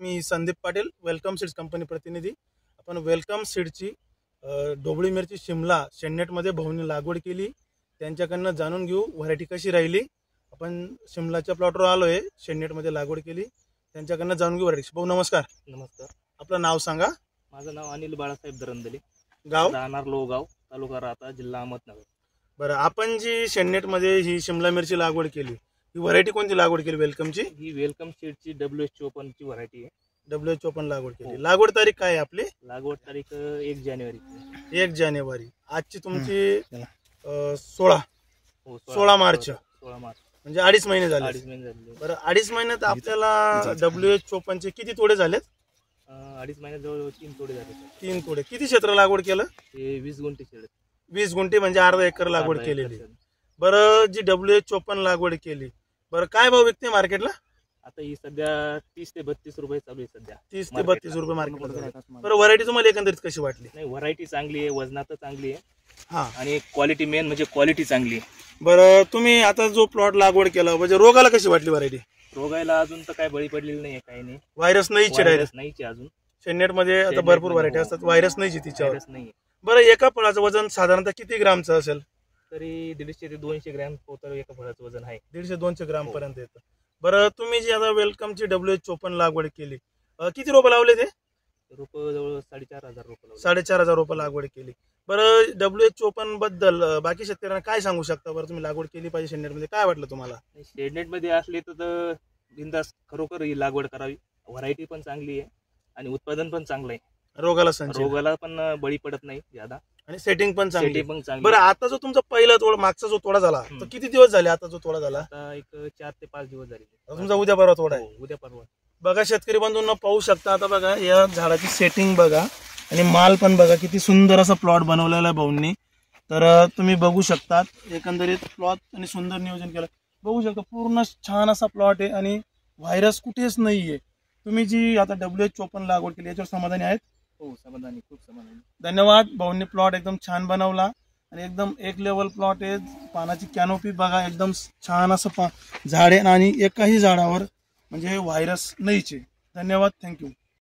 मी Sandeep Patil, welcome seeds company प्रतिनिधी। आपण welcome सीडची ढोबळी मिरची शिमला शेडनेटमध्ये भाऊंनी लागवड केली, त्यांच्याकडनं जाणून घेऊ व्हरायटी कशी राहिली। आपण शिमलाच्या प्लॉटवर आलोय, शेडनेटमध्ये लागवड केली, त्यांच्याकडनं जाणून घेऊ व्हरायटी। भाऊ नमस्कार। नमस्कार। आपलं नाव सांगा। माझं नाव अनिल बाळासाहेब दरंदले, गाव राहणार लोहगाव, तालुका राहता, जिल्हा अहमदनगर। बरं, आपण जी शेडनेटमध्ये ही शिमला मिरची लागवड केली, ही व्हरायटी कोणती लागवड केली वेलकमची? ही वेलकम सीडची WH54 ची व्हरायटी आहे। WH54 लागवड केली। लागवड तारीख काय आहे आपली? लागवड तारीख 1 जानेवारी। 1 जानेवारी। आजची तुमची 16 मार्च, 16 मार्च म्हणजे 2.5 महिने झाले। 2.5 महिने झाले। बरं, 2.5 महिन्यात आपल्याला WH54 चे किती तोडे झालेत? 2.5 महिन्यात जवळ 3 तोडे झाले। 3 तोडे। किती क्षेत्र लागवड केलं? हे 20 गुंठे शेड। 20 गुंठे म्हणजे अर्धा एकर लागवड केलेली। बरं, जी WH54 लागवड केली, बरं काय भाव विकते मार्केटला? आता ही सध्या 30 ते 32 रुपये चालू आहे सध्या। 30 ते 32 रुपये मार्केटला। बरं, व्हरायटी तुम्हाला एकंदरीत कशी वाटली? नाही, व्हरायटी चांगली आहे, वजनात चांगली आहे, हा, आणि क्वालिटी मेन म्हणजे क्वालिटी चांगली आहे। बरं, तुम्ही आता जो प्लॉट लागवड केला, म्हणजे रोगाला कशी वाटली व्हरायटी? रोगायला अजून तर काय बळी पडलेली नाही, काही नाही, व्हायरस नाहीच डायरेक्ट नाहीच अजून। शेडनेटमध्ये आता भरपूर व्हरायटी असतात, व्हायरस नाहीची तिच्यावर। नाही। बरं, एका फळाचं वजन साधारणतः किती ग्रामचं असेल? तरी 150 ते 200 ग्रॅम पोतर एका फळाचं वजन आहे। 150-200 ग्राम पर्यंत येतं। बरं, तुम्ही जी आता वेलकमची WH54 लागवड केली, किती रोपं लावले ते? रोप जवळ 4,500 रोप लावले। 4,500 रोपं लागवड केली। बरं, WH54 बद्दल बाकी शेतकऱ्यांना काय सांगू शकता? बरं, तुम्ही लागवड केली पाहिजे शेडनेटमध्ये, काय वाटलं तुम्हाला? शेडनेट मध्ये असले तर बिंदास खरोखर ही लागवड करावी। व्हरायटी पण चांगली आहे आणि उत्पादन पण चांगलं आहे, रोगाला पण बळी पडत नाही ज्यादा, आणि सेटिंग पण चांगली। चांगली। बरं, आता जो तुमचा पहिला तोडा, मागचा जो तोडा झाला, तो किती दिवस झाले आता जो तोडा झाला? आता एक 4 ते 5 दिवस झाले। तुमचा उद्या परवा तोडा आहे? उद्या परवा। बघा शेतकरी बंधूंना, पाहू शकता आता बघा या झाडाची सेटिंग बघा, आणि माल पण बघा, किती सुंदर असा प्लॉट बनवलेला आहे भाऊंनी। तर तुम्ही बघू शकता एकंदरीत प्लॉट आणि सुंदर नियोजन केलं, बघू शकता पूर्ण छान असा प्लॉट आहे, आणि व्हायरस कुठेच नाहीये। तुम्ही जी आता WH54 लागवड केली, याच्यावर समाधानी आहेत? हो, समाधानी, खूप समाधानी। धन्यवाद। भाऊंनी प्लॉट एकदम छान बनवला, आणि एकदम एक लेवल प्लॉट आहे। पानाची कॅनोपी बघा, एकदम छान असं झाड आहे, आणि एकाही झाडावर म्हणजे व्हायरस नाहीचे। धन्यवाद, थँक्यू।